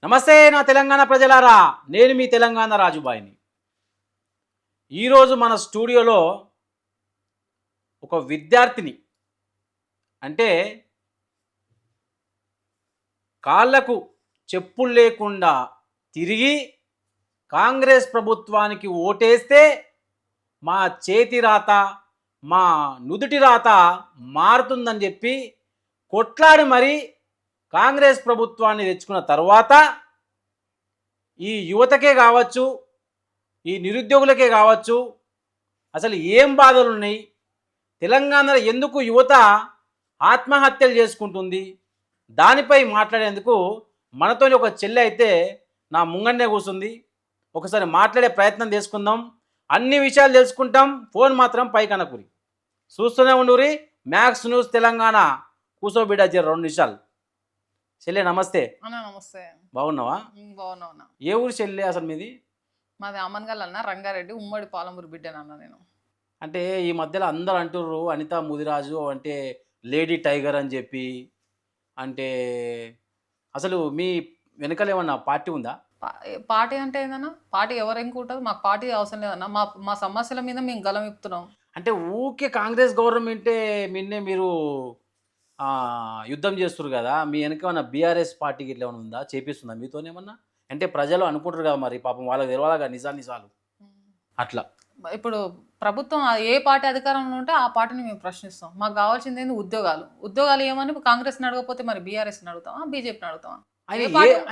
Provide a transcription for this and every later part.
నమస్తే నా తెలంగాణ ప్రజలారా, నేను మీ తెలంగాణ రాజుబాయిని. ఈరోజు మన స్టూడియోలో ఒక విద్యార్థిని, అంటే కాళ్ళకు చెప్పులు లేకుండా తిరిగి కాంగ్రెస్ ప్రభుత్వానికి ఓటేస్తే మా చేతి రాత, మా నుదుటి రాత మారుతుందని చెప్పి కొట్లాడి మరి కాంగ్రెస్ ప్రభుత్వాన్ని తెచ్చుకున్న తర్వాత ఈ యువతకే కావచ్చు, ఈ నిరుద్యోగులకే కావచ్చు, అసలు ఏం బాధలు ఉన్నాయి, తెలంగాణలో ఎందుకు యువత ఆత్మహత్యలు చేసుకుంటుంది, దానిపై మాట్లాడేందుకు మనతోని ఒక చెల్లె అయితే నా ముంగన్నే కూర్చుంది. ఒకసారి మాట్లాడే ప్రయత్నం చేసుకుందాం, అన్ని విషయాలు తెలుసుకుంటాం. ఫోన్ మాత్రం పైకనకురి. చూస్తూనే ఉండురి మ్యాక్స్ న్యూస్ తెలంగాణ. కూసోబిడ్డ జర 2 నిమిషాలు. చెల్లె నమస్తే. నమస్తే. బాగున్నావా? బాగున్నా. ఏ ఊరు చెల్లె అసలు మీది? మాది అమ్మన్గల్ అన్న, రంగారెడ్డి, ఉమ్మడి పాలమూరు బిడ్డనన్న నేను. అంటే ఈ మధ్యలో అందరు అంటుర్రు అనితా ముదిరాజు అంటే లేడీ టైగర్ అని చెప్పి. అంటే అసలు మీ వెనకాల ఏమన్నా పార్టీ ఉందా? పార్టీ అంటే ఏందన్నా? పార్టీ ఎవరు ఇంకుంటుంది? మాకు పార్టీ అవసరం లేదన్న. మా మా సమస్యల మీద మేము గలం ఇప్పుతున్నాం. అంటే ఊకే కాంగ్రెస్ గవర్నమెంటే మిన్నే మీరు యుద్ధం చేస్తున్నారు కదా, మీ వెనక ఏమన్నా బీఆర్ఎస్ పార్టీకి ఇట్లా ఏమైనా ఉందా? చేపిస్తుందా మీతోనేమన్నా? అంటే ప్రజలు అనుకుంటారు కదా, మరి పాపం వాళ్ళకి తెలవాలి కదా నిజాలు అట్లా. ఇప్పుడు ప్రభుత్వం ఏ పార్టీ అధికారంలో ఉంటే ఆ పార్టీని మేము ప్రశ్నిస్తాం. మాకు కావాల్సింది ఏంది? ఉద్యోగాలు ఏమని కాంగ్రెస్ని అడగకపోతే మరి బీఆర్ఎస్ని అడుగుతామా, బీజేపీని అడుగుతామా?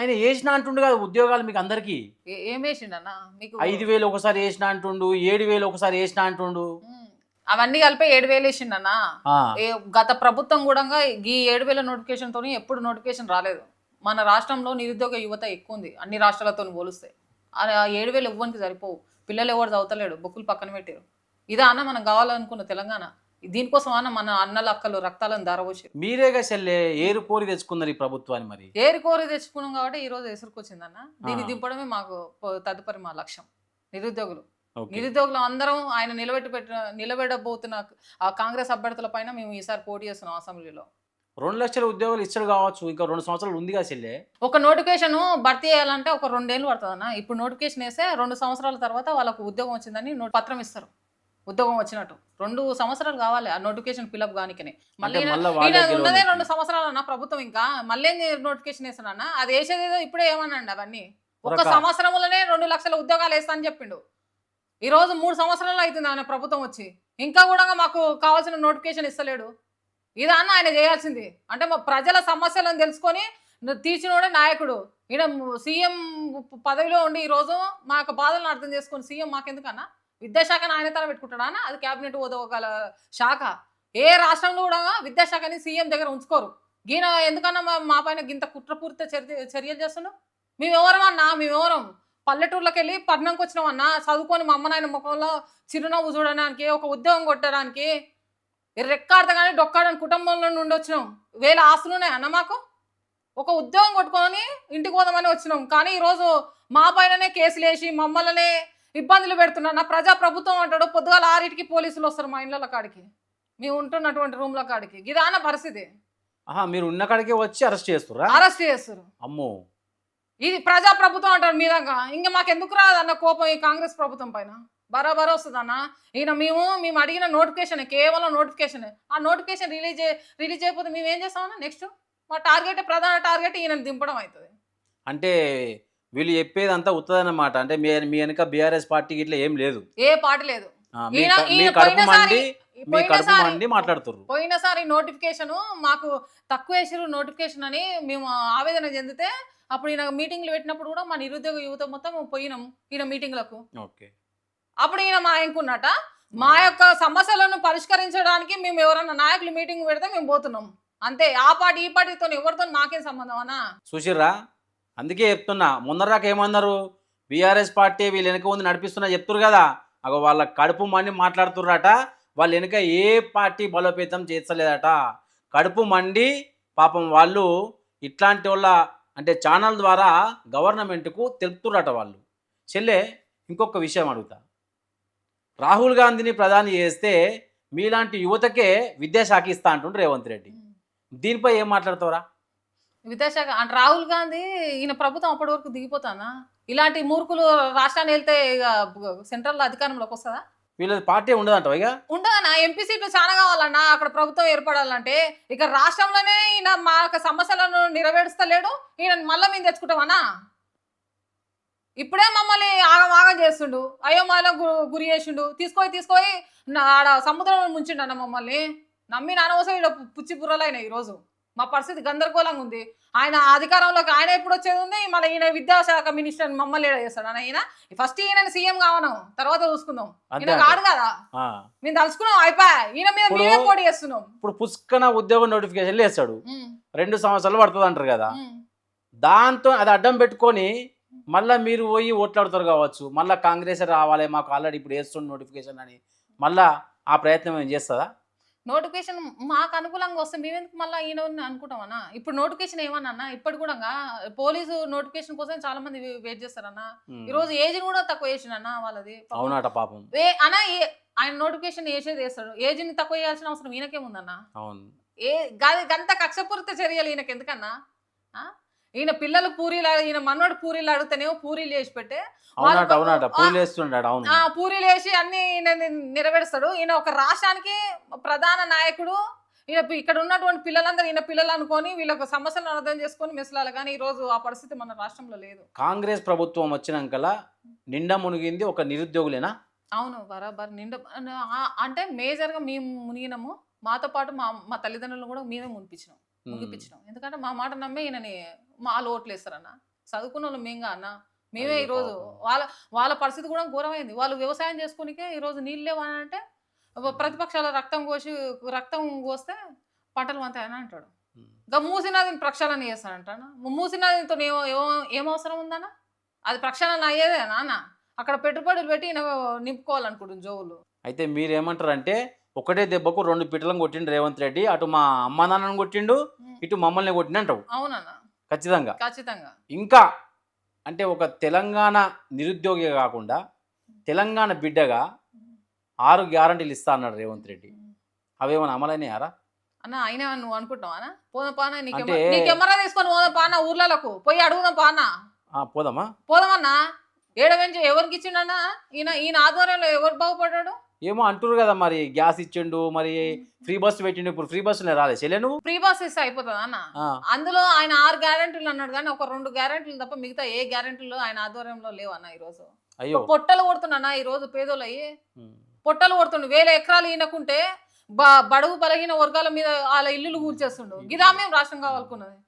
ఆయన వేసిన అంటుండు కదా ఉద్యోగాలు మీకు అందరికి. ఏం వేసిండన్నా? మీకు 5,000 ఒకసారి వేసిన అంటుండు, 7,000 ఒకసారి వేసిన అంటుండు. అవన్నీ కలిపి 7,000 వేసిండన్నా. గత ప్రభుత్వం కూడా ఈ 7,000 నోటిఫికేషన్ తోని ఎప్పుడు నోటిఫికేషన్ రాలేదు. మన రాష్ట్రంలో నిరుద్యోగ యువత ఎక్కువ ఉంది అన్ని రాష్ట్రాలతో పోలిస్తే. ఆ 7,000 ఇవ్వడానికి సరిపోవు. పిల్లలు ఎవరు చదువుతలేడు, బుక్కులు పక్కన పెట్టారు. ఇదా అన్న మనం కావాలనుకున్న తెలంగాణ? దీనికోసం అన్న మన అన్నల అక్కలు రక్తాలను ధారపోసారు. మీరేగా చెల్లె ఏరు కోరి తెచ్చుకున్నారు ఈ ప్రభుత్వాన్ని. మరి ఏరు కోరి తెచ్చుకున్నాం కాబట్టి ఈ రోజు ఎసురుకొచ్చిందన్న. దీన్ని దింపడమే మాకు తదుపరి మా లక్ష్యం. నిరుద్యోగులు అందరం ఆయన నిలబెట్టబోతున్న ఆ కాంగ్రెస్ అభ్యర్థుల పైన మేము ఈసారి పోటీ చేస్తున్నాం అసెంబ్లీలో. 2 లక్షల ఉద్యోగాలు ఇచ్చారు కావచ్చు, ఇంకా 2 సంవత్సరాలు ఉందిగా చెల్లె. ఒక నోటిఫికేషన్ భర్తీ చేయాలంటే ఒక 2 ఏళ్ళు పడుతుందన్న. ఇప్పుడు నోటిఫికేషన్ వేస్తే 2 సంవత్సరాల తర్వాత వాళ్ళకు ఉద్యోగం వచ్చిందని పత్రం ఇస్తారు. ఉద్యోగం వచ్చినట్టు 2 సంవత్సరాలు కావాలి ఆ నోటిఫికేషన్ ఫిలప్ కానికనే. మళ్ళీ ఉన్నదే 2 సంవత్సరాలు అన్న ప్రభుత్వం. ఇంకా మళ్ళీ నోటిఫికేషన్ వేస్తానన్న. అది వేసేదేదో ఇప్పుడే ఏమన్నాండి అవన్నీ. ఒక సంవత్సరంలోనే 2 లక్షల ఉద్యోగాలు వేస్తా అని చెప్పిండు. ఈ రోజు 3 సంవత్సరాలు అవుతుంది ఆయన ప్రభుత్వం వచ్చి, ఇంకా కూడా మాకు కావాల్సిన నోటిఫికేషన్ ఇస్తలేడు. ఇదన్నా ఆయన చేయాల్సింది. అంటే మా ప్రజల సమస్యలను తెలుసుకొని తీర్చినోడే నాయకుడు. ఈయన సీఎం పదవిలో ఉండి ఈరోజు మా యొక్క బాధలను అర్థం చేసుకొని సీఎం మాకెందుకన్నా? విద్యాశాఖను ఆయన తల పెట్టుకుంటాడా అన్న? అది క్యాబినెట్ ఓదగల శాఖ. ఏ రాష్ట్రంలో కూడా విద్యాశాఖని సీఎం దగ్గర ఉంచుకోరు. ఈయన ఎందుకన్నా మా పైన గింత కుట్రపూరిత చర్యలు చేస్తున్నాం? మేమెవరమన్నా? మేమెవరం? పల్లెటూర్లోకి వెళ్ళి పట్టణంకి వచ్చినామన్నా. చదువుకొని మా అమ్మ నాయన ముఖంలో చిరునవ్వు చూడడానికి, ఒక ఉద్యోగం కొట్టడానికి, రెక్కాడతాగానే డొక్కాడని కుటుంబంలో నుండి వచ్చినాం. 1000 ఆస్తులు ఉన్నాయి అన్న మాకు. ఒక ఉద్యోగం కొట్టుకొని ఇంటికి పోదామని వచ్చినాం. కానీ ఈరోజు మా పైననే కేసులు వేసి మమ్మల్నే ఇబ్బందులు పెడుతున్నా. నా ప్రజాప్రభుత్వం అంటాడు, పొద్దుగాల 6కి పోలీసులు వస్తారు మా ఇళ్ళ కాడికి, మేము ఉంటున్నటువంటి రూమ్ల కాడికి. ఇదాన పరిస్థితి. మీరు ఉన్న కాడికి వచ్చి అరెస్ట్ చేస్తారు. అమ్మో, ఇది ప్రజాప్రభుత్వం అంటారు మీ దాకా. ఇంకా మాకెందుకు రాదన్న కోపం ఈ కాంగ్రెస్ ప్రభుత్వం పైన? బరాబర్ వస్తుంది అన్న. ఈయన మేము అడిగిన నోటిఫికేషన్ కేవలం నోటిఫికేషన్. ఆ నోటిఫికేషన్ రిలీజ్ అయిపోతే మేము ఏం చేస్తామన్నా? నెక్స్ట్ మా ప్రధాన టార్గెట్ ఈయన దింపడం అవుతుంది. అంటే వీళ్ళు చెప్పేదంతా ఉత్తదన్నమాట. అంటే మీ వెనక బీఆర్ఎస్ పార్టీకి ఇట్లా ఏం లేదు, ఏ పార్టీ లేదు. మాట్లాడుతున్నారు. పోయినసారి నోటిఫికేషన్ మాకు తక్కువ వేసారు నోటిఫికేషన్ అని మేము ఆవేదన చెందితే, అప్పుడు ఈయన మీటింగ్లు పెట్టినప్పుడు కూడా మా నిరుద్యోగ యువత మొత్తం పోయినాం ఈయన మీటింగ్లకు. అప్పుడు ఈయన మా ఆయనకున్నట మా యొక్క సమస్యలను పరిష్కరించడానికి మేము ఎవరన్నా నాయకులు మీటింగ్ పెడితే మేము పోతున్నాం అంతే. ఆ పార్టీ ఈ పార్టీతో ఎవరితో మాకేం సంబంధం అన్నా? చూసిర్రా, అందుకే చెప్తున్నా. ముందరాక ఏమన్నారు, బీఆర్ఎస్ పార్టీ వీళ్ళు వెనక ఉంది నడిపిస్తున్నా చెప్తున్నారు కదా. అగో వాళ్ళ కడుపు మండి మాట్లాడుతుర్రట. వాళ్ళు వెనక ఏ పార్టీ బలోపేతం చేస్తలేదట. కడుపు మండి పాపం వాళ్ళు ఇట్లాంటి వాళ్ళ అంటే ఛానల్ ద్వారా గవర్నమెంట్కు తెలుపుతుర్రట వాళ్ళు. చెల్లె, ఇంకొక విషయం అడుగుతా. రాహుల్ గాంధీని ప్రధాని చేస్తే మీలాంటి యువతకే విద్యాశాఖ ఇస్తా అంటుండ్రు రేవంత్ రెడ్డి. దీనిపై ఏం మాట్లాడతారా? విద్యాశాఖ అంటే రాహుల్ గాంధీ ఈయన ప్రభుత్వం అప్పటి వరకు దిగిపోతానా? ఇలాంటి మూర్ఖులు రాష్ట్రాన్ని వెళ్తే ఇక సెంట్రల్ అధికారంలోకి వస్తుందా? వీళ్ళది పార్టీ ఉండదంట ఇక. ఉండదన్నా, ఎంపీ సీట్లు చాలా కావాలన్నా అక్కడ ప్రభుత్వం ఏర్పడాలంటే. ఇక రాష్ట్రంలోనే ఈయన మా యొక్క సమస్యలను నెరవేరుస్తలేడు, ఈయన మళ్ళీ మేము తెచ్చుకుంటామన్నా. ఇప్పుడే మమ్మల్ని ఆగం ఆగం చేస్తుండు, అయోమయాలకు గురి చేసిండు, తీసుకొని ఆడ సముద్రంలో ముంచిండు అన్న మమ్మల్ని. నమ్మి నానవసం ఇక్కడ పుచ్చి బుర్రలైన ఈరోజు మా పరిస్థితి గందరగోళంగా ఉంది. ఆయన అధికారంలోకి ఆయన ఎప్పుడు వచ్చేది ఉంది, మళ్ళీ ఈయన విద్యాశాఖ మినిస్టర్ మమ్మల్ని ఏడా చేస్తాడు అన్న. ఈయన ఫస్ట్ ఈయన సీఎం కావను, తర్వాత చూసుకుందాం. ఈయన కాడు కదా, మేము తలుచుకున్నాం అయిపోయా, ఈయన మీద మేమే పోటీ చేస్తున్నాం. ఇప్పుడు పుష్కన ఉద్యోగ నోటిఫికేషన్లు వేస్తాడు, 2 సంవత్సరాలు పడుతుంది అంటారు కదా. దాంతో అది అడ్డం పెట్టుకొని మళ్ళీ మీరు పోయి ఓట్లాడుతారు కావచ్చు, మళ్ళీ కాంగ్రెస్ రావాలి మాకు ఆల్రెడీ ఇప్పుడు వేస్తుంది నోటిఫికేషన్ అని, మళ్ళీ ఆ ప్రయత్నం ఏం చేస్తుందా? నోటిఫికేషన్ మాకు అనుకూలంగా వస్తే మేమెందుకు మళ్ళీ ఈయన అనుకుంటామన్నా. ఇప్పుడు నోటిఫికేషన్ ఏమన్నా ఇప్పటి కూడా పోలీసు నోటిఫికేషన్ కోసం చాలా మంది వెయిట్ చేస్తారన్న. ఈ రోజు ఏజ్ కూడా తక్కువ వేసిండన్న వాళ్ళది. అవునట పాపం అన్న. ఆయన నోటిఫికేషన్ వేసేది వేస్తాడు, ఏజ్ ని తక్కువ వేయాల్సిన అవసరం ఈయనకేముందన్న. అవును, గంత కక్షపూరిత చర్యలు ఈయనకి ఎందుకన్నా? ఈయన పిల్లలు పూరీలు, ఈయన మనవాడు పూరీలు అడిగితేనేమో పూరీలు చేసి పెట్టే, పూరీలు వేసి అన్ని ఈయన నెరవేరుస్తాడు. ఈయన ఒక రాష్ట్రానికి ప్రధాన నాయకుడు. ఈయన ఇక్కడ ఉన్నటువంటి పిల్లలందరూ ఈయన పిల్లలు అనుకొని వీళ్ళకి సమస్యలను అర్థం చేసుకొని మెసలాలి. కానీ ఈ రోజు ఆ పరిస్థితి మన రాష్ట్రంలో లేదు. కాంగ్రెస్ ప్రభుత్వం వచ్చినాకలా నిండా మునిగింది ఒక నిరుద్యోగులేనా? అవును, బరాబర్ నిండా. అంటే మేజర్ గా మేము మునిగినాము, మాతో పాటు మా తల్లిదండ్రులను కూడా మేమే ముగిపించినాం. ఎందుకంటే మా మాట నమ్మే ఈయనని వాళ్ళు ఓట్లు వేస్తారన్న. చదువుకున్న వాళ్ళు మేంగా అన్న, మేమే ఈరోజు వాళ్ళ పరిస్థితి కూడా ఘోరమైంది. వాళ్ళు వ్యవసాయం చేసుకునికే ఈరోజు నీళ్ళు లేవు అని అంటే, ప్రతిపక్షాల రక్తం కోస్తే పంటలు వంతాయని అంటాడు. ఇంకా మూసినదిని ప్రక్షాళన చేస్తాడంట. మూసినదితో ఏం అవసరం ఉందన్న? అది ప్రక్షాళన అయ్యేదే నాన్న. అక్కడ పెట్టుబడులు పెట్టి నింపుకోవాలనుకుంటుంది జోవులు. అయితే మీరేమంటారంటే ఒకటే దెబ్బకు 2 పిట్టలను కొట్టిండు రేవంత్ రెడ్డి, అటు మా అమ్మ నాన్నను కొట్టిండు, ఇటు మమ్మల్ని కొట్టిండు అంటావు? అవునన్నా, ఖచ్చితంగా. ఇంకా అంటే ఒక తెలంగాణ నిరుద్యోగి కాకుండా తెలంగాణ బిడ్డగా 6 గ్యారంటీలు ఇస్తా అన్నాడు రేవంత్ రెడ్డి, అవేమన్నా అమలైనయారా అన్న? అయినా నువ్వు అనుకుంటున్నావా? పోదాం పానా, నీకెమరా తీసుకొని పోదాం పానా, ఊర్లకు పోయి అడుగుదాం పానా. పోదామన్నా. ఏడవెంచి ఎవరికి ఇచ్చిండన్నా? ఈయన ఆధ్వర్యంలో ఎవరు బాగుపడ్డాడు ఏమో అంటారు కదా. మరి గ్యాస్ ఇచ్చిండు, మరి ఫ్రీ బస్ పెట్టిండు, ఇప్పుడు ఫ్రీ బస్సు రాలే చెల్లె నువ్వు? ఫ్రీ బస్ ఇస్తే అయిపోతుంది అన్న. అందులో ఆయన 6 గ్యారెంటీలు అన్నాడు, కానీ ఒక 2 గ్యారెంటీలు తప్ప మిగతా ఏ గ్యారెంటీలు ఆయన ఆధ్వర్యంలో లేవన్న. ఈ రోజు అయ్యో పొట్టలు కొడుతున్నా, ఈ రోజు పేదోళ్ళు అయ్యి పొట్టలు కొడుతుండు. 1000 ఎకరాలు ఈయనకుంటే బడుగు బలహీన వర్గాల మీద వాళ్ళ ఇల్లులు కూల్చేస్తుండు. గిదా మేము రాష్ట్రం కావాలనుకున్నది,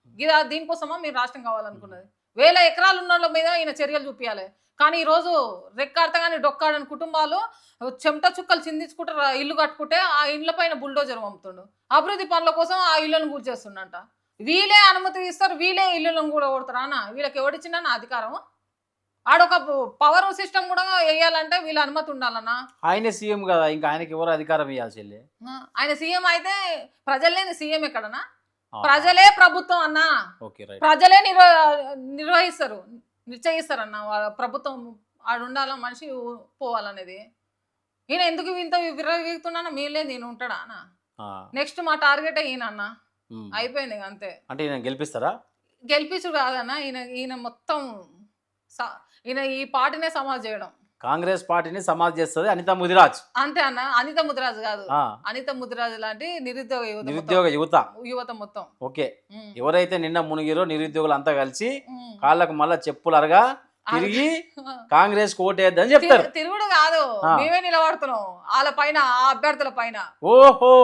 దీనికోసమా మేము రాష్ట్రం కావాలనుకున్నది. 1000 ఎకరాలు ఉన్న వాళ్ళ మీద ఈయన చర్యలు చూపించాలి. కానీ ఈరోజు రెక్కాడతగానే డొక్కాడని కుటుంబాలు చెమట చుక్కలు చిందించుకుంటే ఇల్లు కట్టుకుంటే ఆ ఇళ్ల పైన బుల్డోజర్ పంపుతుండు. అభివృద్ధి పనుల కోసం ఆ ఇళ్లను కూల్చేస్తుండంట. వీళ్ళే అనుమతి ఇస్తారు, వీళ్ళే ఇల్లులను కూడా కొడతారు అన్న. వీళ్ళకి ఎవడిచ్చిండన్న అధికారం? ఆడొక పవర్ సిస్టమ్ కూడా వేయాలంటే వీళ్ళ అనుమతి ఉండాలన్నా. ఆయన సీఎం కదా, ఇంకా ఆయనకి ఎవరు అధికారం ఇవ్వాలి? ఆయన సీఎం అయితే ప్రజలేని సీఎం ఎక్కడన్నా? ప్రజలే ప్రభుత్వం అన్నా, ప్రజలే నిర్వహిస్తారు, నిశ్చయిస్తారన్న. వాళ్ళ ప్రభుత్వం ఆడు ఉండాల, మనిషి పోవాలనేది. ఈయన ఎందుకు ఇంత విరవీగుతున్నా? మీలే నేను ఉంటాడా అన్న? నెక్స్ట్ మా టార్గెట్ ఈయన అన్న. అయిపోయింది అంతే. అంటే ఈయన గెలిపిస్తారా? గెలిపించుడు కాదన్న, ఈయన మొత్తం ఈయన ఈ పార్టీనే సమాజ్ చేయడం. కాంగ్రెస్ పార్టీని సమాజ్ చేస్తుంది అనిత ముదిరాజ్. అంతే అన్న. అనిత ముదిరాజ్ కాదు, అనిత ముదిరాజ్ లాంటి నిరుద్యోగ యువత మొత్తం. ఓకే, ఎవరైతే నిన్న మునిగిరో నిరుద్యోగులు అంతా కలిసి కాళ్ళకు మళ్ళా చెప్పులరగా తిరిగి కాంగ్రెస్ కోటేద్దని చెప్తారు. తిరుగుడు కాదు, మేమే నిలబడుతున్నాం వాళ్ళ పైన, ఆ అభ్యర్థుల పైన. ఓహో,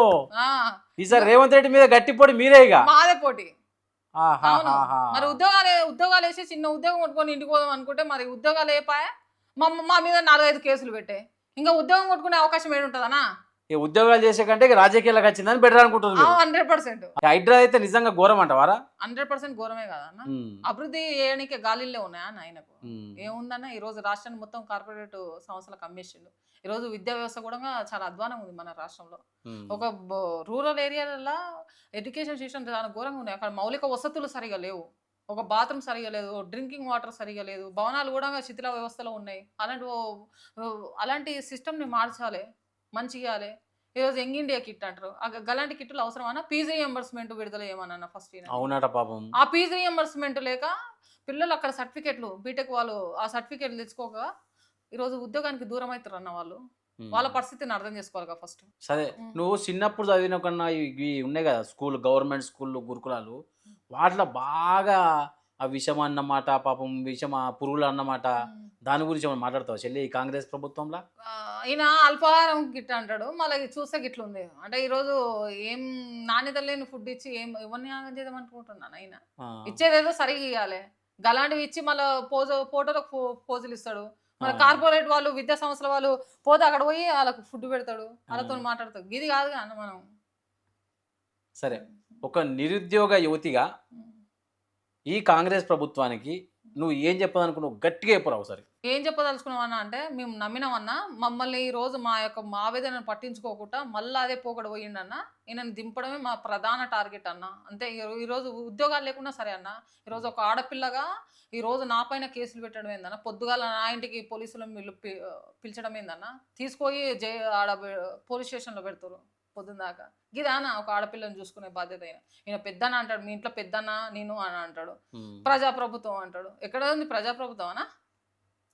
ఈసారి రేవంత్ రెడ్డి మీద గట్టి పోటీ మీరే, ఇక మాదే పోటీ. మరి ఉద్యోగాలు వేసి చిన్న ఉద్యోగం కొట్టుకొని ఇంటికి పోదాం అనుకుంటే మరి ఉద్యోగాలు వేపాయా? మా మీద 4-5 కేసులు పెట్టే, ఇంకా ఉద్యోగం కొట్టుకునే అవకాశం ఏడుంటదనా? ఉద్యోగాలు చేసే కంటే రాజకీయాలకు వచ్చిందని బెటర్ అనుకుంటున్నారు. 100%. హైడ్రా అయితే నిజంగా ఘోరం అంటావారా? 100% ఘోరమే కదన్న. అభివృద్ధి చేయడానికి గాలిలో ఉన్నాయా ఆయనకు? ఏముందన్న, ఈ రోజు రాష్ట్రాన్ని మొత్తం కార్పొరేట్ సంస్థలకు అమ్మేసిండు. ఈ రోజు విద్యా వ్యవస్థ కూడా చాలా అధ్వానంగా ఉంది మన రాష్ట్రంలో. ఒక రూరల్ ఏరియాలలో ఎడ్యుకేషన్ సిస్టమ్ చాలా ఘోరంగా ఉన్నాయి. అక్కడ మౌలిక వసతులు సరిగా లేవు, ఒక బాత్రూమ్ సరిగా లేదు, డ్రింకింగ్ వాటర్ సరిగా లేదు, భవనాలు కూడా శిథిల వ్యవస్థలో ఉన్నాయి. అలాంటి సిస్టమ్ని మార్చాలి, మంచిగా. ఈరోజు యంగ్ ఇండియా కిట్ అంటారు గలాంటి కిట్లు అవసరమన్నా ఫీజు రియంబర్స్మెంట్ విడుదల చేయమన్నా ఫస్ట్ అవునట పాపం. ఆ ఫీజు రియంబర్స్మెంట్ లేక పిల్లలు అక్కడ సర్టిఫికెట్లు బీటెక్ వాళ్ళు ఆ సర్టిఫికెట్లు తెచ్చుకోక ఈరోజు ఉద్యోగానికి దూరం అవుతారు అన్న వాళ్ళు వాళ్ళ పరిస్థితిని అర్థం చేసుకోవాలి ఫస్ట్. సరే, నువ్వు చిన్నప్పుడు చదివిన కన్నా ఇవి ఉన్నాయి కదా స్కూల్, గవర్నమెంట్ స్కూళ్ళు, గురుకులాలు, వాటిలో బాగా ఆ విషం అన్నమాట, పాపం విషం ఆ పురుగులు అన్నమాట, దాని గురించి ఏమైనా మాట్లాడతావు చెల్లి ఈ కాంగ్రెస్ ప్రభుత్వంలో? ఈయన అల్పాహారం గిట్ అంటాడు, మళ్ళీ చూస్తే గిట్లు ఉంది అంటే ఈరోజు ఏం నాణ్యత లేని ఫుడ్ ఇచ్చి ఏం ఎవరిని ఆగం చేద్దాం అనుకుంటున్నాను. ఆయన ఇచ్చేదేదో సరిగా ఇవ్వాలి, గలాంటివి ఇచ్చి మళ్ళీ ఫోటోలకు పోజులు ఇస్తాడు. మన కార్పొరేట్ వాళ్ళు విద్యా సంస్థల వాళ్ళు పోతే అక్కడ పోయి వాళ్ళకు ఫుడ్ పెడతాడు, వాళ్ళతో మాట్లాడతాడు. ఇది కాదుగా అన్న మనం. సరే, ఒక నిరుద్యోగ యువతిగా ఈ కాంగ్రెస్ ప్రభుత్వానికి నువ్వు ఏం చెప్పదనుకున్నావు? గట్టిగా చెప్పరావు సరే. ఏం చెప్పదలుచుకున్నామన్నా అంటే మేము నమ్మినామన్నా, మమ్మల్ని ఈ రోజు మా యొక్క ఆవేదనను పట్టించుకోకుండా మళ్ళీ అదే పోకడ పోయిండన్న, ఈయనను దింపడమే మా ప్రధాన టార్గెట్ అన్న. అంతే. ఈరోజు ఉద్యోగాలు లేకున్నా సరే అన్న, ఈరోజు ఒక ఆడపిల్లగా ఈరోజు నా పైన కేసులు పెట్టడం ఏందన్న, పొద్దుగాల నా ఇంటికి పోలీసులను పిలిచడం ఏందన్న, తీసుకొని ఆడ పోలీస్ స్టేషన్లో పెడతారు పొద్దున్న దాకా. గిదానా ఒక ఆడపిల్లని చూసుకునే బాధ్యత అయినా. ఈయన పెద్దన్న అంటాడు, మీ ఇంట్లో పెద్దన్న నేను అని అంటాడు. ప్రజాప్రభుత్వం అంటాడు. ఎక్కడ ఉంది ప్రజాప్రభుత్వం అన్న?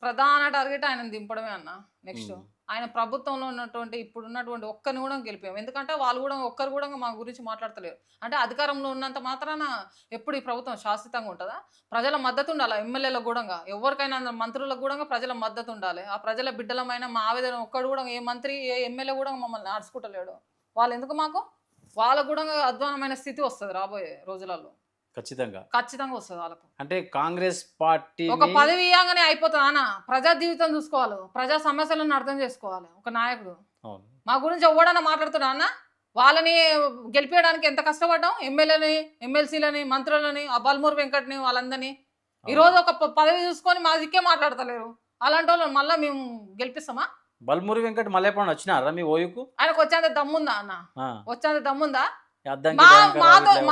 ప్రధాన టార్గెట్ ఆయన దింపడమే అన్న. నెక్స్ట్ ఆయన ప్రభుత్వంలో ఉన్నటువంటి ఇప్పుడు ఉన్నటువంటి ఒక్కరిని కూడా గెలిపాం. ఎందుకంటే వాళ్ళు కూడా ఒక్కరు కూడా మా గురించి మాట్లాడతలేరు. అంటే అధికారంలో ఉన్నంత మాత్రాన ఎప్పుడు ఈ ప్రభుత్వం శాశ్వతంగా ఉంటుందా? ప్రజల మద్దతు ఉండాలి. ఎమ్మెల్యేలకు కూడా, ఎవరికైనా మంత్రులకు కూడా ప్రజల మద్దతు ఉండాలి. ఆ ప్రజల బిడ్డలమైన మా ఆవేదన ఒక్కడు కూడా, ఏ మంత్రి ఏ ఎమ్మెల్యే కూడా మమ్మల్ని నడుచుకుంటలేడు. వాళ్ళు ఎందుకు మాకు? వాళ్ళకు కూడా అధ్వానమైన స్థితి వస్తుంది రాబోయే రోజులలో. ఖచ్చితంగా వస్తుంది వాళ్ళకు. అంటే కాంగ్రెస్ పార్టీ ఒక పదవి ఇవ్వగానే అయిపోతుంది అన్న. ప్రజా జీవితం చూసుకోవాలి, ప్రజా సమస్యలను అర్థం చేసుకోవాలి ఒక నాయకుడు. మా గురించి ఎవడన్నా మాట్లాడుతున్నా అన్న, వాళ్ళని గెలిపేయడానికి ఎంత కష్టపడ్డాం, ఎమ్మెల్యేని, ఎమ్మెల్సీలని, మంత్రులని, ఆ బల్మూరు వెంకట్ని, వాళ్ళందరినీ. ఈరోజు ఒక పదవి చూసుకొని మా దిక్కే మాట్లాడతలేరు. అలాంటి వాళ్ళని మళ్ళీ మేము గెలిపిస్తామా? బల్మూరి వెంకట్ మళ్ళీ ఎప్పుడన్నా వచ్చినారా మీ ఓయుకు? ఆయనకు వచ్చేంత దమ్ముందా అన్న? వచ్చేంత దమ్ముందా?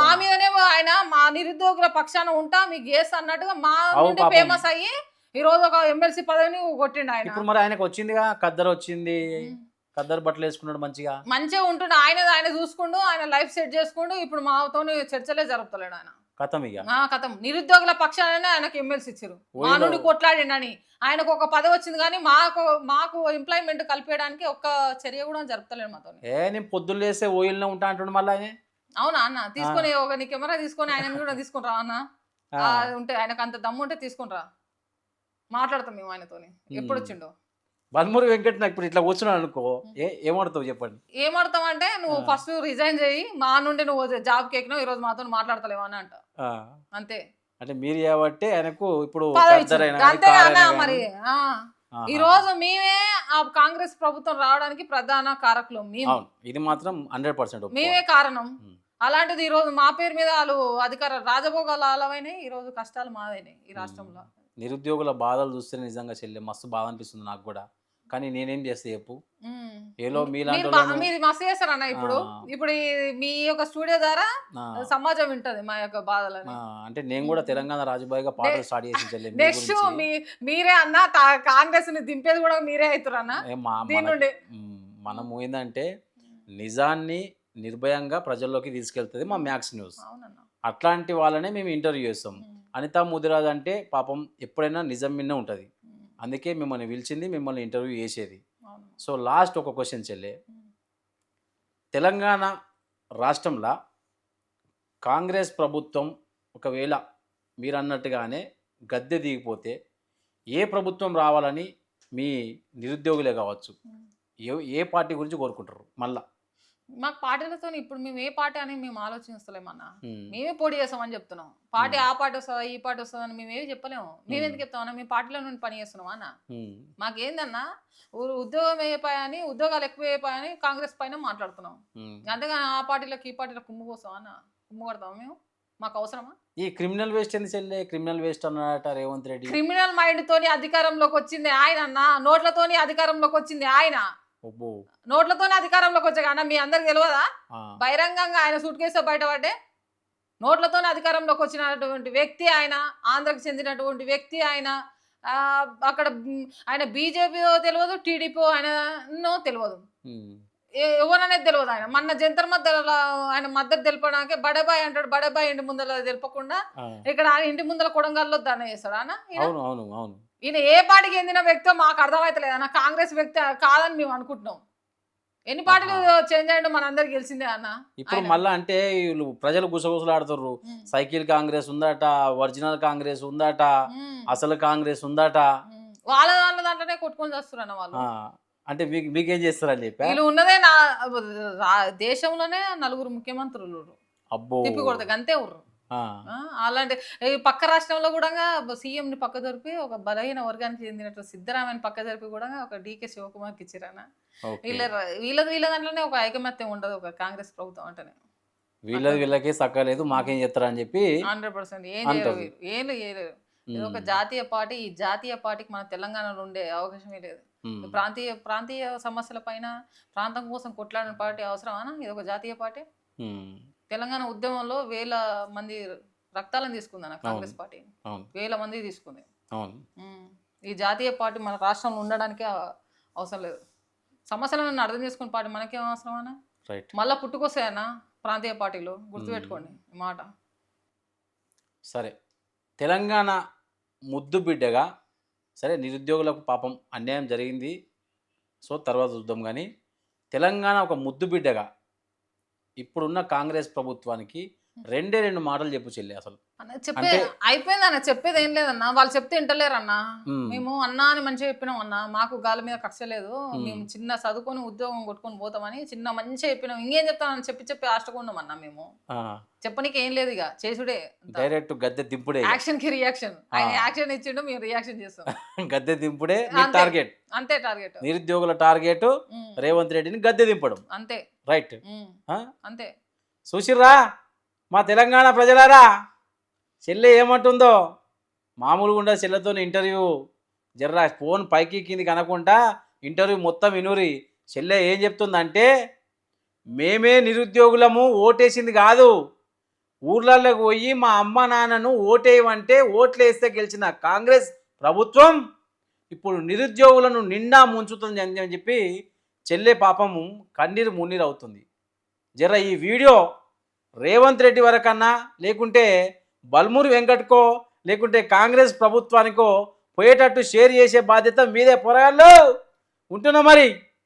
మా మీదనే ఆయన మా నిరుద్యోగుల పక్షాన ఉంటా మీకు చేస్తా అన్నట్టుగా మా నుండి ఫేమస్ అయ్యి ఈ రోజు ఒక ఎమ్మెల్సీ పదవిని కొట్టిండు ఆయన. ఇప్పుడు మరి ఆయనకు వచ్చిందిగా, ఖద్దరు వచ్చింది, ఖద్దరు బట్టలు వేసుకున్నాడు, మంచిగా ఉంటుండు. ఆయన చూసుకుంటూ ఆయన లైఫ్ సెట్ చేసుకుంటూ ఇప్పుడు మాతో చర్చలే జరుపుతలేడు ఆయన. కథం నిరుద్యోగుల పక్షాన ఆయనకు ఎమ్మెల్సీ ఇచ్చారు, మా నుండి కొట్లాడిండని. ఆయనకు ఒక పదవి వచ్చింది కానీ మాకు ఎంప్లాయ్మెంట్ కలిపేయడానికి ఒక్క చర్య కూడా జరుపుతలేడు మాతో. పొద్దున్న లేస్తే ఓయిల్నే ఉంటా అంటుండు మళ్ళీ ఆయన. అవునా అన్న? తీసుకొని ఒక నీ కెమెరా తీసుకొని ఆయన కూడా తీసుకుంటా అన్న. ఉంటే ఆయనకు అంత దమ్ము ఉంటే తీసుకుంటా, మాట్లాడతాం మేము ఆయనతో. ఎప్పుడు వచ్చిండో బల్మూరి వెంకట్ నాకు ఇప్పుడు ఇట్లా కూర్చున్నాడు అనుకో, ఏమడతావు చెప్పండి? ఏమడతావు అంటే నువ్వు ఫస్ట్ రిజైన్ చేయి, మా నుండి నువ్వు జాబ్కి ఎక్కినావు, ఈ రోజు మాతో మాట్లాడతలేవు అని అంట. అంతే. అంటే మీరు కాబట్టి ఆయనకు ఇప్పుడు అంతే అన్న. మరి ఈ రోజు మేమే ఆ కాంగ్రెస్ ప్రభుత్వం రావడానికి ప్రధాన కారకులు మేము. ఇది మాత్రం 100% మేమే కారణం. అలాంటిది ఈ రోజు మా పేరు మీద వాళ్ళు అధికార రాజభోగాలు అలావైనాయి, ఈ రోజు కష్టాలు మాదైనాయి ఈ రాష్ట్రంలో. నిరుద్యోగుల బాధలు చూస్తే నిజంగా చెల్లి మస్తు బాధ అనిపిస్తుంది నాకు కూడా. కానీ నేనేం చేస్తే చెప్పు, ఏలో మీరు మస్తు చేస్తారన్న. ఇప్పుడు మీ యొక్క స్టూడియో ద్వారా సమాజం వింటది మా యొక్క బాధలని. అంటే నేను కూడా తెలంగాణ రాజుబాయిగా పాటలు స్టార్ట్ చేసి చెల్లి. నెక్స్ట్ మీరే అన్న కాంగ్రెస్ ని దింపేది కూడా మీరే అవుతారు అన్న. మనము ఏంటంటే నిజాన్ని నిర్భయంగా ప్రజల్లోకి తీసుకెళ్తుంది మా మ్యాక్స్ న్యూస్. అట్లాంటి వాళ్ళనే మేము ఇంటర్వ్యూ చేస్తాం. అనితా ముదిరాజ్ అంటే పాపం ఎప్పుడైనా నిజం మిన్నే ఉంటుంది, అందుకే మిమ్మల్ని పిలిచింది, మిమ్మల్ని ఇంటర్వ్యూ చేసేది. సో లాస్ట్ ఒక క్వశ్చన్ చెల్లె, తెలంగాణ రాష్ట్రంలో కాంగ్రెస్ ప్రభుత్వం ఒకవేళ మీరు అన్నట్టుగానే గద్దె దిగిపోతే ఏ ప్రభుత్వం రావాలని మీ నిరుద్యోగులే కావచ్చు ఏ పార్టీ గురించి కోరుకుంటారు? మళ్ళా మాకు పార్టీలతో ఇప్పుడు మేము ఏ పార్టీ అని మేము ఆలోచిస్తలేమన్నా. మేమే పోటీ చేస్తామని చెప్తున్నాం. పార్టీ ఆ పార్టీ వస్తుందా ఈ పార్టీ వస్తుందా అని మేమేమి చెప్పలేము. మేము ఎందుకు చెప్తామన్నా? మేము పార్టీలో నుండి పని చేస్తున్నాం అన్న. మాకేందన్నా ఉద్యోగం అయిపోయాయని, ఉద్యోగాలు ఎక్కువ అయిపోయాయని కాంగ్రెస్ పైన మాట్లాడుతున్నాం. అంతేగాని ఆ పార్టీలకు ఈ పార్టీలకు కుమ్ము కోసం అన్న, కుమ్ము కొడతాం మేము. మాకు అవసరమా? ఈ క్రిమినల్ వేస్ట్ ఎందుకు చెల్లే? క్రిమినల్ వేస్ట్ అన్నట రేవంత్ రెడ్డి. క్రిమినల్ మైండ్ తోని అధికారంలోకి వచ్చింది ఆయన అన్న. నోట్లతోని అధికారంలోకి వచ్చింది ఆయన. నోట్లతోనే అధికారంలోకి వచ్చా అన్న. మీ అందరికి తెలియదా? బహిరంగంగా ఆయన సూట్ కేసు బయటపడ్డే నోట్లతోనే అధికారంలోకి వచ్చినటువంటి వ్యక్తి ఆయన. ఆంధ్రకు చెందినటువంటి వ్యక్తి ఆయన. అక్కడ ఆయన బీజేపీ తెలియదు, టీడీపీ ఆయన తెలియదు. ఎవరనేది తెలియదు ఆయన మన జంతర్ మధ్యలో ఆయన మద్దతు తెలపడానికి బడేబాయ్ అంటాడు, బడేబాయ్ ఇంటి ముందర తెలపకుండా ఆ, ఇక్కడ ఆయన ఇంటి ముందర కొడంగల్లో దాన్ని చేస్తాడు అన్న ఈయన. అవును అవును అవును ఈయన ఏ పార్టీకి చెందిన వ్యక్తో మాకు అర్థమైతలేదు అన్న, కాంగ్రెస్ వ్యక్తి కాదని మేము అనుకుంటున్నాం. ఎన్ని పార్టీలు చేంజ్ అయ్యండు మనందరికి తెలిసిందే అన్న. ఇప్పుడు మళ్ళా అంటే వీళ్ళు ప్రజలు గుసగుసలాడుతుర్రు. ఉమ్, సైకిల్ కాంగ్రెస్ ఉందట, ఒరిజినల్ కాంగ్రెస్ ఉందట, ఉమ్, అసలు కాంగ్రెస్ ఉందట. వాళ్ళ దాంట్లోనే కొట్టుకొని చేస్తారు అన్న వాళ్ళు. ఆ, అంటే మీకేం చేస్తారని చెప్పా. వీళ్ళు ఉన్నదే దేశంలోనే 4 ముఖ్యమంత్రులు అబ్బో. తిప్పి కొడతారు అంతే ఉర్రు. ఆ, అలాంటి ఈ పక్క రాష్ట్రంలో కూడా సీఎం ని పక్క జరిపి ఒక బలహీన వర్గానికి చెందినట్టు సిద్ధరామయ్యని పక్క జరిపి కూడా ఒక డీకే శివకుమార్కి ఇచ్చిరానా. ఓకే. వీళ్ళ దాంట్లోనే ఒక ఐకమత్యం ఉండదు ఒక కాంగ్రెస్ ప్రభుత్వం అంటేనే. వీళ్ళకే సక్కలేదు, మాకేం చేస్తారని చెప్పి 100% ఏం అంటారు. చేయలేరు, ఏం చేయలేరు. ఇది ఒక జాతీయ పార్టీ, ఈ జాతీయ పార్టీకి మన తెలంగాణలో ఉండే అవకాశమే లేదు. ఉమ్, ప్రాంతీయ సమస్యల పైన ప్రాంతం కోసం కొట్లాడిన పార్టీ అవసరమా? ఇది ఒక జాతీయ పార్టీ. ఉమ్, తెలంగాణ ఉద్యమంలో వేల మంది రక్తాలను తీసుకుంది అన్న కాంగ్రెస్ పార్టీ, అవును వేల మంది తీసుకుంది. అవును ఈ జాతీయ పార్టీ మన రాష్ట్రంలో ఉండడానికి అవసరం లేదు. సమస్యలను అర్థం చేసుకునే పార్టీ మనకేం అవసరం అన్న? రైట్. మళ్ళీ పుట్టుకొస్తాయన్న ప్రాంతీయ పార్టీలు, గుర్తుపెట్టుకోండి ఈ మాట. సరే, తెలంగాణ ముద్దు బిడ్డగా, సరే నిరుద్యోగులకు పాపం అన్యాయం జరిగింది, సో తర్వాత చూద్దాం. కానీ తెలంగాణ ఒక ముద్దు బిడ్డగా ఇప్పుడున్న కాంగ్రెస్ ప్రభుత్వానికి 2 మాటలు చెప్పు చెల్లి. అసలు అన్న అయిపోయింది అన్న, చెప్పేది ఏం లేదన్న. వాళ్ళు చెప్తే వింటలేరన్న. ఉమ్, మేము అన్నా అని మంచిగా చెప్పినాం అన్న, మాకు గాలి మీద కక్ష లేదు, మేము చిన్న చదువుకొని ఉద్యోగం కొట్టుకొని పోతామని చిన్న మంచిగా చెప్పినాం. ఇంకేం చెప్తామని చెప్పి ఆశకున్నాం అన్న. మేము చెప్పనీకి ఏం లేదు, ఇక చేసుడే డైరెక్ట్ గద్దె దింపుడే, యాక్షన్ కి రియాక్షన్. ఆయన యాక్షన్ ఇచ్చిండు, మేము రియాక్షన్ చేస్తాం. గద్దె దింపుడే అంతే. టార్గెట్. అంతే టార్గెట్, నిరుద్యోగుల టార్గెట్ రేవంత్ రెడ్డిని గద్దె దింపడం. అంతే. రైట్. అంతే. చూసిర్రా మా తెలంగాణ ప్రజలారా, చెల్లె ఏమంటుందో. మామూలుగా ఉండదు చెల్లెతో ఇంటర్వ్యూ. జర్రా ఫోన్ పైకి కిందికి అనకుండా ఇంటర్వ్యూ మొత్తం వినురి. చెల్లె ఏం చెప్తుందంటే, మేమే నిరుద్యోగులము, ఓటేసింది కాదు. ఊర్లలోకి పోయి మా అమ్మ నాన్నను ఓటేయమంటే ఓట్లు వేస్తే గెలిచిన కాంగ్రెస్ ప్రభుత్వం ఇప్పుడు నిరుద్యోగులను నిండా ముంచుతుంది అని చెప్పి చెల్లె పాపము కన్నీరు మున్నీరు అవుతుంది. జర ఈ వీడియో రేవంత్ రెడ్డి వరకన్నా, లేకుంటే బల్మూరి వెంకట్కో, లేకుంటే కాంగ్రెస్ ప్రభుత్వానికో పోయేటట్టు షేర్ చేసే బాధ్యత మీదే. పోరాళ్ళు ఉంటున్నా మరి.